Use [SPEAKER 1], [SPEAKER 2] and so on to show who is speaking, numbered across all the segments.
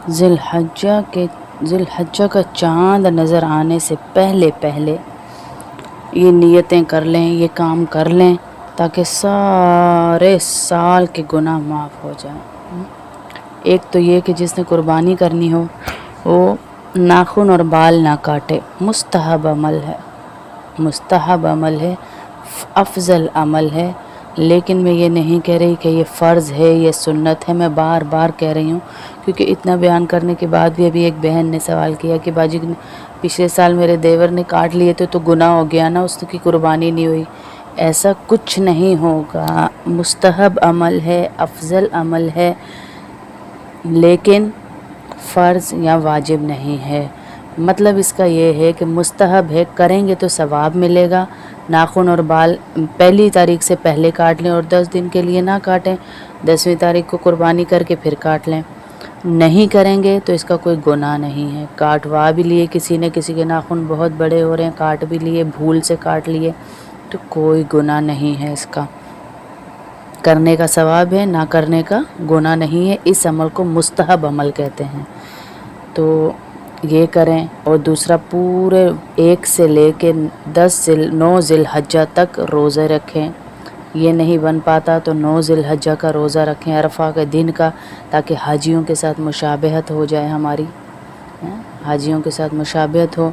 [SPEAKER 1] ذی الحجہ کا چاند نظر آنے سے پہلے یہ نیتیں کر لیں، یہ کام کر لیں تاکہ سارے سال کے گناہ معاف ہو جائیں۔ ایک تو یہ کہ جس نے قربانی کرنی ہو وہ ناخن اور بال نہ کاٹے، مستحب عمل ہے، افضل عمل ہے، لیکن میں یہ نہیں کہہ رہی کہ یہ فرض ہے، یہ سنت ہے، میں بار بار کہہ رہی ہوں کیونکہ اتنا بیان کرنے کے بعد بھی ابھی ایک بہن نے سوال کیا کہ باجی پچھلے سال میرے دیور نے کاٹ لیے تو گناہ ہو گیا نا، اس کی قربانی نہیں ہوئی۔ ایسا کچھ نہیں ہوگا، مستحب عمل ہے، افضل عمل ہے، لیکن فرض یا واجب نہیں ہے۔ مطلب اس کا یہ ہے کہ مستحب ہے، کریں گے تو ثواب ملے گا۔ ناخن اور بال پہلی تاریخ سے پہلے کاٹ لیں اور 10 دن کے لیے نہ کاٹیں، 10ویں تاریخ کو قربانی کر کے پھر کاٹ لیں۔ نہیں کریں گے تو اس کا کوئی گناہ نہیں ہے۔ کاٹوا بھی لیے کسی نے، کسی کے ناخن بہت بڑے ہو رہے ہیں، کاٹ بھی لیے، بھول سے کاٹ لیے، تو کوئی گناہ نہیں ہے اس کا۔ کرنے کا ثواب ہے، نہ کرنے کا گناہ نہیں ہے۔ اس عمل کو مستحب عمل کہتے ہیں۔ تو یہ کریں، اور دوسرا پورے 1 سے لے کے 9 ذی الحجہ تک روزے رکھیں۔ یہ نہیں بن پاتا تو 9 ذی الحجہ کا روزہ رکھیں، عرفہ کے دن کا، تاکہ حاجیوں کے ساتھ مشابہت ہو جائے، ہماری حاجیوں کے ساتھ مشابہت ہو۔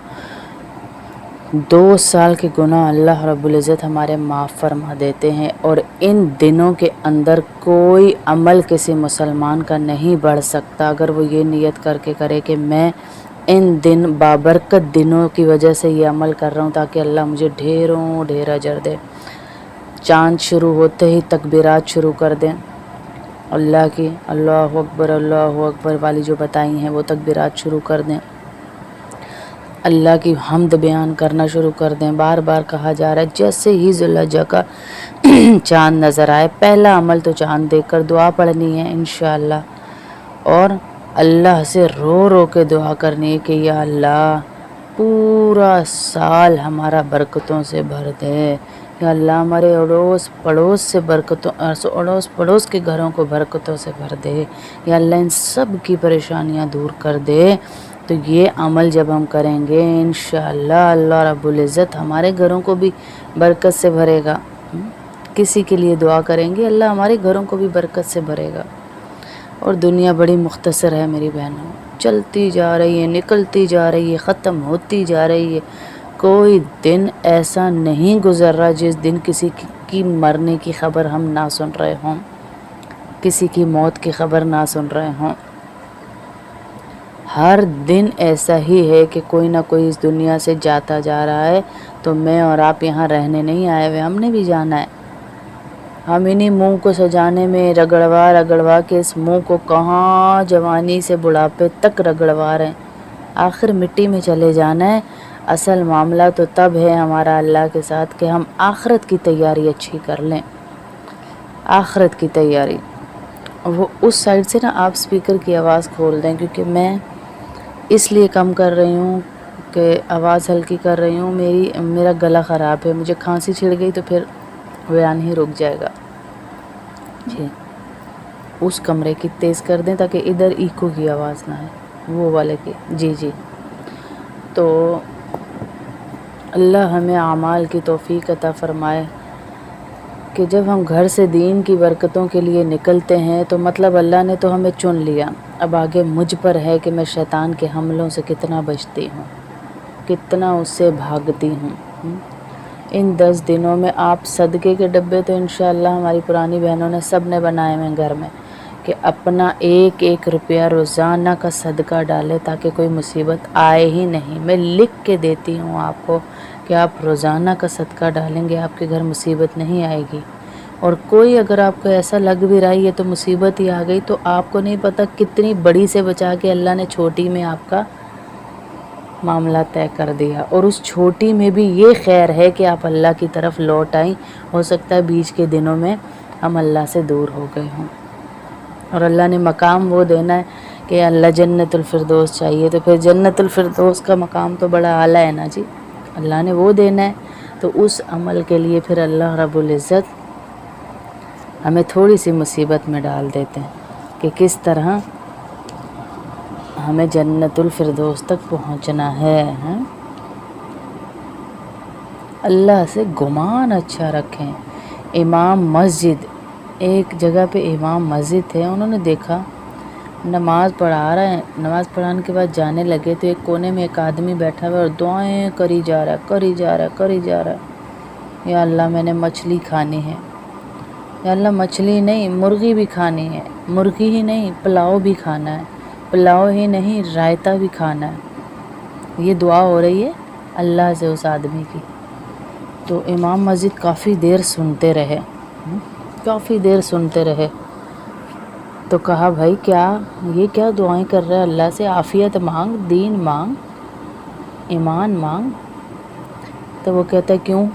[SPEAKER 1] 2 سال کے گناہ اللہ رب العزت ہمارے معاف فرما دیتے ہیں، اور ان دنوں کے اندر کوئی عمل کسی مسلمان کا نہیں بڑھ سکتا اگر وہ یہ نیت کر کے کرے کہ میں ان دن بابرکت دنوں کی وجہ سے یہ عمل کر رہا ہوں تاکہ اللہ مجھے ڈھیر اجر دے۔ چاند شروع ہوتے ہی تکبیرات شروع کر دیں، اللہ کی اللہ اکبر والی جو بتائی ہیں وہ تکبیرات شروع کر دیں، اللہ کی حمد بیان کرنا شروع کر دیں۔ بار بار کہا جا رہا ہے جیسے ہی ذی الحجہ کا چاند نظر آئے، پہلا عمل تو چاند دیکھ کر دعا پڑھنی ہے انشاءاللہ، اور اللہ سے رو کے دعا کرنی ہے کہ یا اللہ پورا سال ہمارا برکتوں سے بھر دے، یا اللہ ہمارے اڑوس پڑوس کے گھروں کو برکتوں سے بھر دے، یا اللہ ان سب کی پریشانیاں دور کر دے۔ تو یہ عمل جب ہم کریں گے انشاءاللہ اللہ رب العزت ہمارے گھروں کو بھی برکت سے بھرے گا۔ کسی کے لیے دعا کریں گے اللہ ہمارے گھروں کو بھی برکت سے بھرے گا۔ اور دنیا بڑی مختصر ہے میری بہنوں، چلتی جا رہی ہے، نکلتی جا رہی ہے، ختم ہوتی جا رہی ہے۔ کوئی دن ایسا نہیں گزر رہا جس دن کسی کی مرنے کی خبر ہم نہ سن رہے ہوں، کسی کی موت کی خبر نہ سن رہے ہوں۔ ہر دن ایسا ہی ہے کہ کوئی نہ کوئی اس دنیا سے جاتا جا رہا ہے، تو میں اور آپ یہاں رہنے نہیں آئے ہوئے، ہم نے بھی جانا ہے۔ ہم انہی منہ کو سجانے میں رگڑوا کے اس منہ کو کہاں جوانی سے بڑھاپے تک رگڑوا رہے ہیں، آخر مٹی میں چلے جانا ہے۔ اصل معاملہ تو تب ہے ہمارا اللہ کے ساتھ کہ ہم آخرت کی تیاری اچھی کر لیں، آخرت کی تیاری۔ وہ اس سائڈ سے نا آپ سپیکر کی آواز کھول دیں، کیونکہ میں اس لیے کم کر رہی ہوں کہ آواز ہلکی کر رہی ہوں، میرا گلا خراب ہے، مجھے کھانسی چھڑ گئی تو پھر بیان ہی رک جائے گا جی۔ اس کمرے کی تیز کر دیں تاکہ ادھر ایکو کی آواز نہ ہے، وہ والے کی جی۔ تو اللہ ہمیں اعمال کی توفیق عطا فرمائے کہ جب ہم گھر سے دین کی برکتوں کے لیے نکلتے ہیں تو مطلب اللہ نے تو ہمیں چن لیا، اب آگے مجھ پر ہے کہ میں شیطان کے حملوں سے کتنا بچتی ہوں، کتنا اس سے بھاگتی ہوں۔ ان 10 دنوں میں آپ صدقے کے ڈبے تو انشاءاللہ ہماری پرانی بہنوں نے سب نے بنائے ہوئے گھر میں، کہ اپنا 1 روپیہ روزانہ کا صدقہ ڈالے تاکہ کوئی مصیبت آئے ہی نہیں۔ میں لکھ کے دیتی ہوں آپ کو کہ آپ روزانہ کا صدقہ ڈالیں گے، آپ کے گھر مصیبت نہیں آئے گی۔ اور کوئی اگر آپ کو ایسا لگ بھی رہا ہے یہ تو مصیبت ہی آ گئی، تو آپ کو نہیں پتہ کتنی بڑی سے بچا کے اللہ نے چھوٹی میں آپ کا معاملہ طے کر دیا، اور اس چھوٹی میں بھی یہ خیر ہے کہ آپ اللہ کی طرف لوٹ آئیں۔ ہو سکتا ہے بیچ کے دنوں میں ہم اللہ سے دور ہو گئے ہوں، اور اللہ نے مقام وہ دینا ہے کہ اللہ جنت الفردوس چاہیے، تو پھر جنت الفردوس کا مقام تو بڑا اعلیٰ ہے نا جی، اللہ نے وہ دینا ہے۔ تو اس عمل کے لیے پھر اللہ رب العزت ہمیں تھوڑی سی مصیبت میں ڈال دیتے ہیں کہ کس طرح ہمیں جنت الفردوس تک پہنچنا ہے. اللہ سے گمان اچھا رکھیں. امام مسجد، ایک جگہ پہ امام مسجد تھے، انہوں نے دیکھا نماز پڑھا رہے ہیں، نماز پڑھانے کے بعد جانے لگے تو ایک کونے میں ایک آدمی بیٹھا ہوا اور دعائیں کری جا رہا ہے. یا اللہ میں نے مچھلی کھانی ہے، یا اللہ مچھلی نہیں مرغی بھی کھانی ہے، مرغی ہی نہیں پلاؤ بھی کھانا ہے، پلاؤ ہی نہیں رائتا بھی کھانا ہے. یہ دعا ہو رہی ہے اللہ سے اس آدمی کی. تو امام مسجد کافی دیر سنتے رہے. تو کہا بھائی کیا دعائیں کر رہے اللہ سے؟ عافیت مانگ، دین مانگ، ایمان مانگ. تو وہ کہتا ہے کیوں،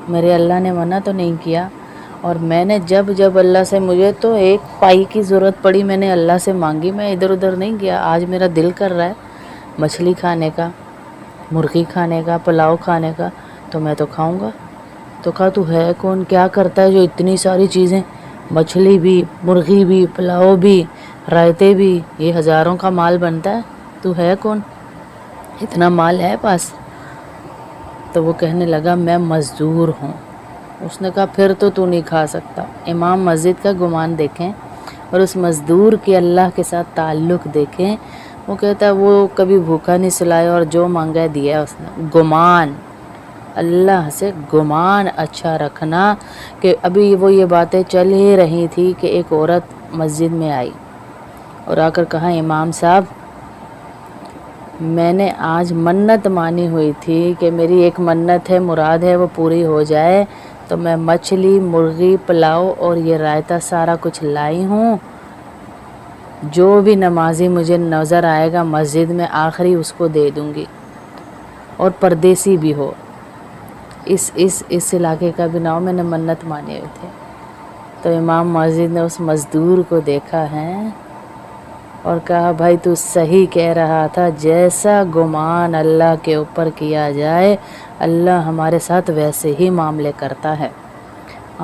[SPEAKER 1] میرے اللہ نے منع تو نہیں کیا، اور میں نے جب اللہ سے، مجھے تو ایک پائی کی ضرورت پڑی میں نے اللہ سے مانگی، میں ادھر ادھر نہیں گیا. آج میرا دل کر رہا ہے مچھلی کھانے کا، مرغی کھانے کا، پلاؤ کھانے کا، تو میں تو کھاؤں گا. تو کہا تو ہے کون، کیا کرتا ہے جو اتنی ساری چیزیں، مچھلی بھی، مرغی بھی، پلاؤ بھی، رائتے بھی، یہ ہزاروں کا مال بنتا ہے، تو ہے کون، اتنا مال ہے پاس؟ تو وہ کہنے لگا میں مزدور ہوں. اس نے کہا پھر تو نہیں کھا سکتا. امام مسجد کا گمان دیکھیں اور اس مزدور کے اللہ کے ساتھ تعلق دیکھیں. وہ کہتا ہے وہ کبھی بھوکا نہیں سلایا اور جو مانگا دیا اس نے. گمان، اللہ سے گمان اچھا رکھنا. کہ ابھی وہ یہ باتیں چل ہی رہی تھی کہ ایک عورت مسجد میں آئی اور آ کر کہا امام صاحب میں نے آج منت مانی ہوئی تھی کہ میری ایک منت ہے، مراد ہے وہ پوری ہو جائے، تو میں مچھلی، مرغی، پلاؤ اور یہ رائتا سارا کچھ لائی ہوں. جو بھی نمازی مجھے نظر آئے گا مسجد میں آخری اس کو دے دوں گی، اور پردیسی بھی ہو، اس علاقے کا بھی نہ ہو، میں نے منت مانے ہوئے تھے. تو امام مسجد نے اس مزدور کو دیکھا ہے اور کہا بھائی تو صحیح کہہ رہا تھا، جیسا گمان اللہ کے اوپر کیا جائے اللہ ہمارے ساتھ ویسے ہی معاملے کرتا ہے.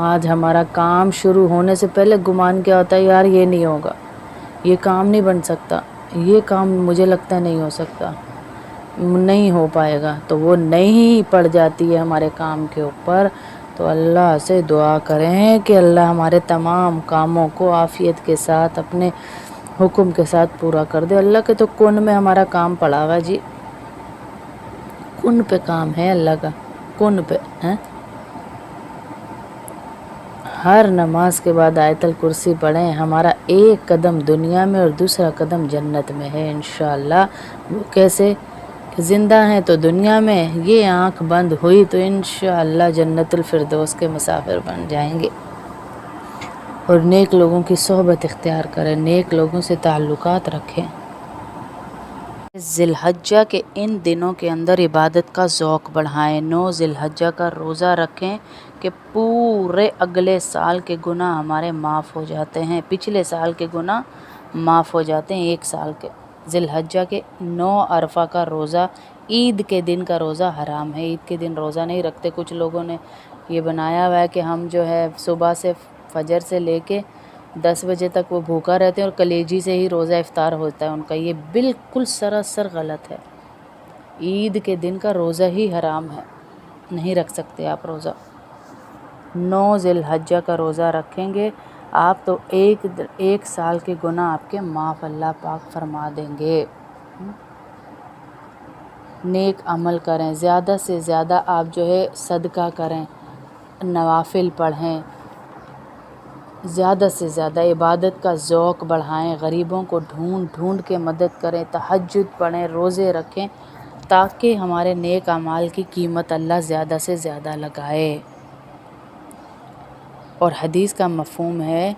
[SPEAKER 1] آج ہمارا کام شروع ہونے سے پہلے گمان کیا ہوتا ہے، یار یہ نہیں ہوگا، یہ کام نہیں بن سکتا، یہ کام مجھے لگتا ہے نہیں ہو سکتا، نہیں ہو پائے گا، تو وہ نہیں پڑ جاتی ہے ہمارے کام کے اوپر. تو اللہ سے دعا کریں کہ اللہ ہمارے تمام کاموں کو عافیت کے ساتھ اپنے حکم کے ساتھ پورا کر دے. اللہ کے تو کن میں ہمارا کام پڑا ہوا جی، کن پہ کام ہے اللہ کا، کن پہ ہے. ہر نماز کے بعد آیت الکرسی پڑھیں، ہمارا ایک قدم دنیا میں اور دوسرا قدم جنت میں ہے انشاءاللہ. وہ کیسے کہ زندہ ہیں تو دنیا میں، یہ آنکھ بند ہوئی تو انشاءاللہ جنت الفردوس کے مسافر بن جائیں گے. اور نیک لوگوں کی صحبت اختیار کریں، نیک لوگوں سے تعلقات رکھیں. ذی الحجہ کے ان دنوں کے اندر عبادت کا ذوق بڑھائیں. 9 ذی الحجہ کا روزہ رکھیں کہ پورے اگلے سال کے گناہ ہمارے معاف ہو جاتے ہیں، پچھلے سال کے گناہ معاف ہو جاتے ہیں ایک سال کے. ذی الحجہ کے 9 عرفہ کا روزہ، عید کے دن کا روزہ حرام ہے، عید کے دن روزہ نہیں رکھتے. کچھ لوگوں نے یہ بنایا ہوا ہے کہ ہم جو ہے صبح سے فجر سے لے کے 10 بجے تک وہ بھوکا رہتے ہیں اور کلیجی سے ہی روزہ افطار ہوتا ہے ان کا. یہ بالکل سراسر غلط ہے. عید کے دن کا روزہ ہی حرام ہے، نہیں رکھ سکتے آپ روزہ. 9 ذی الحجہ کا روزہ رکھیں گے آپ تو ایک سال کے گناہ آپ کے معاف اللہ پاک فرما دیں گے. نیک عمل کریں، زیادہ سے زیادہ آپ جو ہے صدقہ کریں، نوافل پڑھیں، زیادہ سے زیادہ عبادت کا ذوق بڑھائیں، غریبوں کو ڈھونڈ کے مدد کریں، تہجد پڑھیں، روزے رکھیں، تاکہ ہمارے نیک اعمال کی قیمت اللہ زیادہ سے زیادہ لگائے. اور حدیث کا مفہوم ہے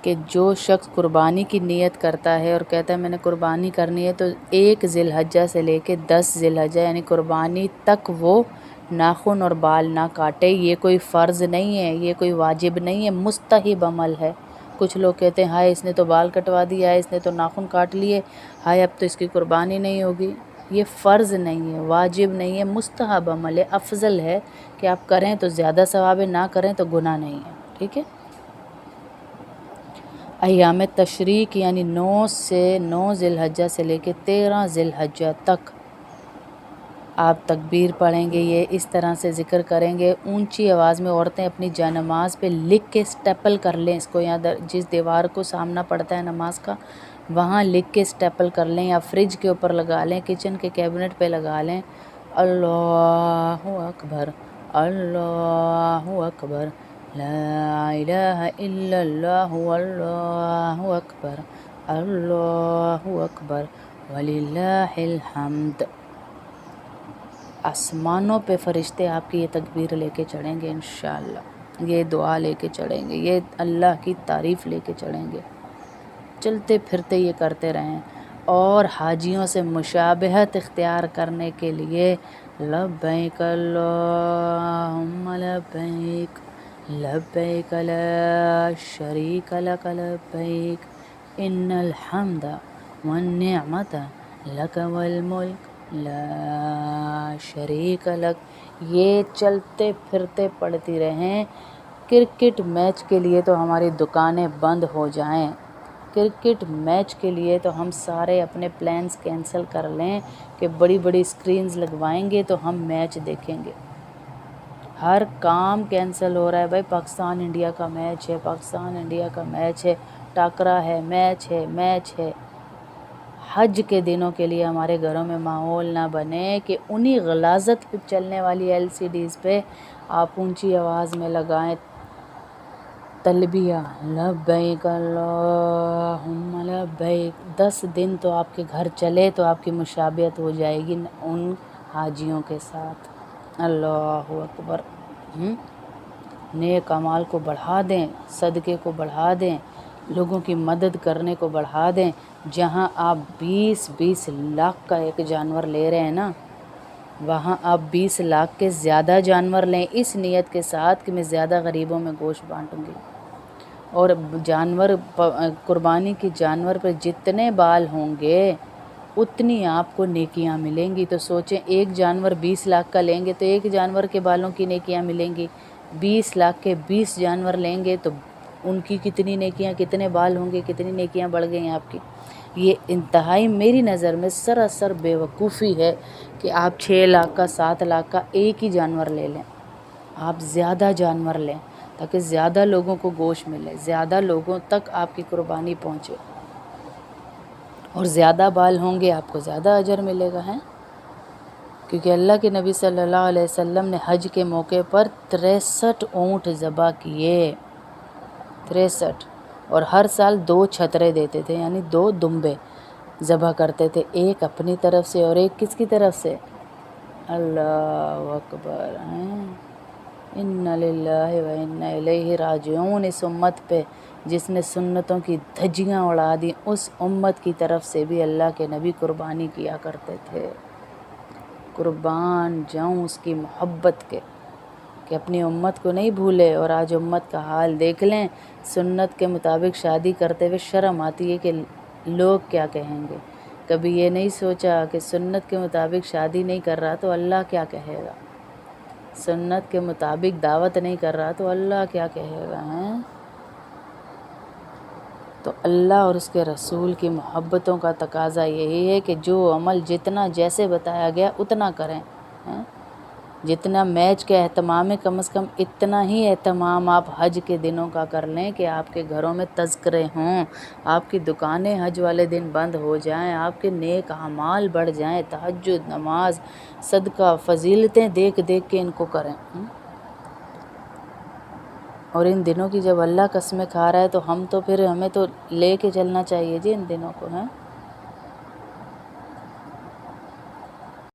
[SPEAKER 1] کہ جو شخص قربانی کی نیت کرتا ہے اور کہتا ہے میں نے قربانی کرنی ہے، تو 1 ذی الحجہ سے لے کے 10 ذی الحجہ یعنی قربانی تک وہ ناخن اور بال نہ کاٹے. یہ کوئی فرض نہیں ہے، یہ کوئی واجب نہیں ہے، مستحب عمل ہے. کچھ لوگ کہتے ہیں ہائے اس نے تو بال کٹوا دیا ہے، اس نے تو ناخن کاٹ لیے، ہائے اب تو اس کی قربانی نہیں ہوگی. یہ فرض نہیں ہے، واجب نہیں ہے، مستحب عمل ہے، افضل ہے کہ آپ کریں تو زیادہ ثواب ہے، نہ کریں تو گناہ نہیں ہے. ٹھیک ہے. ایام تشریق یعنی 9 ذی الحجہ سے لے کے 13 ذی الحجہ تک آپ تکبیر پڑھیں گے، یہ اس طرح سے ذکر کریں گے۔ اونچی آواز میں عورتیں اپنی جانماز پہ لکھ کے سٹیپل کر لیں، اس کو یہاں جس دیوار کو سامنا پڑتا ہے نماز کا وہاں لکھ کے سٹیپل کر لیں، یا فریج کے اوپر لگا لیں، کچن کے کیبنٹ پہ لگا لیں۔ اللہ اکبر، اللہ اکبر، لا الہ الا اللہ، اللہ اکبر، اللہ اکبر، وللہ الحمد۔ آسمانوں پہ فرشتے آپ کی یہ تکبیر لے کے چڑھیں گے انشاءاللہ، یہ دعا لے کے چڑھیں گے، یہ اللہ کی تعریف لے کے چڑھیں گے، چلتے پھرتے یہ کرتے رہیں۔ اور حاجیوں سے مشابہت اختیار کرنے کے لیے لبیک اللہم لبیک، لبیک لا شریک لک لبیک، ان الحمد والنعمت لک والملک لا شریک لک، یہ چلتے پھرتے پڑھتی رہیں۔ کرکٹ میچ کے لیے تو ہماری دکانیں بند ہو جائیں، کرکٹ میچ کے لیے تو ہم سارے اپنے پلانز کینسل کر لیں کہ بڑی بڑی سکرینز لگوائیں گے تو ہم میچ دیکھیں گے۔ ہر کام کینسل ہو رہا ہے بھائی، پاکستان انڈیا کا میچ ہے، پاکستان انڈیا کا میچ ہے، ٹاکرا ہے، میچ ہے، میچ ہے۔ حج کے دنوں کے لیے ہمارے گھروں میں ماحول نہ بنے کہ انہی غلاظت پہ چلنے والی LCDs پہ آپ اونچی آواز میں لگائیں تلبیہ، لبیک اللہم لبیک۔ 10 دن تو آپ کے گھر چلے تو آپ کی مشابہت ہو جائے گی ان حاجیوں کے ساتھ۔ اللہ اکبر۔ نیک اعمال کو بڑھا دیں، صدقے کو بڑھا دیں، لوگوں کی مدد کرنے کو بڑھا دیں۔ جہاں آپ 20 لاکھ کا ایک جانور لے رہے ہیں نا، وہاں آپ 20 لاکھ کے زیادہ جانور لیں، اس نیت کے ساتھ کہ میں زیادہ غریبوں میں گوشت بانٹوں گی۔ اور جانور قربانی کی جانور پہ جتنے بال ہوں گے اتنی آپ کو نیکیاں ملیں گی۔ تو سوچیں ایک جانور 20 لاکھ کا لیں گے تو ایک جانور کے بالوں کی نیکیاں ملیں گی، 20 لاکھ کے 20 جانور لیں گے تو ان کی کتنی نیکیاں، کتنے بال ہوں گے، کتنی نیکیاں بڑھ گئیں آپ کی۔ یہ انتہائی میری نظر میں سراسر بے وقوفی ہے کہ آپ 6 لاکھ کا 7 لاکھ کا ایک ہی جانور لے لیں۔ آپ زیادہ جانور لیں تاکہ زیادہ لوگوں کو گوشت ملے، زیادہ لوگوں تک آپ کی قربانی پہنچے، اور زیادہ بال ہوں گے آپ کو زیادہ اجر ملے گا، ہے۔ کیونکہ اللہ کے نبی صلی اللہ علیہ وسلم نے حج کے موقع پر 63 اونٹ ذبح کیے، 63، اور ہر سال 2 چھترے دیتے تھے، یعنی 2 دمبے ذبح کرتے تھے، ایک اپنی طرف سے اور ایک کس کی طرف سے؟ اللہ اکبر۔ اِنَّ لِلَّهِ وَإِنَّا إِلَيْهِ راجعون۔ اس امت پہ جس نے سنتوں کی دھجیاں اڑا دی، اس امت کی طرف سے بھی اللہ کے نبی قربانی کیا کرتے تھے۔ قربان جاؤں اس کی محبت کے کہ اپنی امت کو نہیں بھولے۔ اور آج امت کا حال دیکھ لیں، سنت کے مطابق شادی کرتے ہوئے شرم آتی ہے کہ لوگ کیا کہیں گے۔ کبھی یہ نہیں سوچا کہ سنت کے مطابق شادی نہیں کر رہا تو اللہ کیا کہے گا، سنت کے مطابق دعوت نہیں کر رہا تو اللہ کیا کہے گا، ہیں۔ تو اللہ اور اس کے رسول کی محبتوں کا تقاضا یہی ہے کہ جو عمل جتنا جیسے بتایا گیا اتنا کریں، ہیں۔ جتنا میچ کا اہتمام ہے کم از کم اتنا ہی اہتمام آپ حج کے دنوں کا کر لیں کہ آپ کے گھروں میں تذکرے ہوں، آپ کی دکانیں حج والے دن بند ہو جائیں، آپ کے نیک اعمال بڑھ جائیں، تہجد، نماز، صدقہ، فضیلتیں دیکھ دیکھ کے ان کو کریں۔ اور ان دنوں کی جب اللہ قسمیں کھا رہا ہے تو ہمیں تو لے کے چلنا چاہیے جی ان دنوں کو، ہیں۔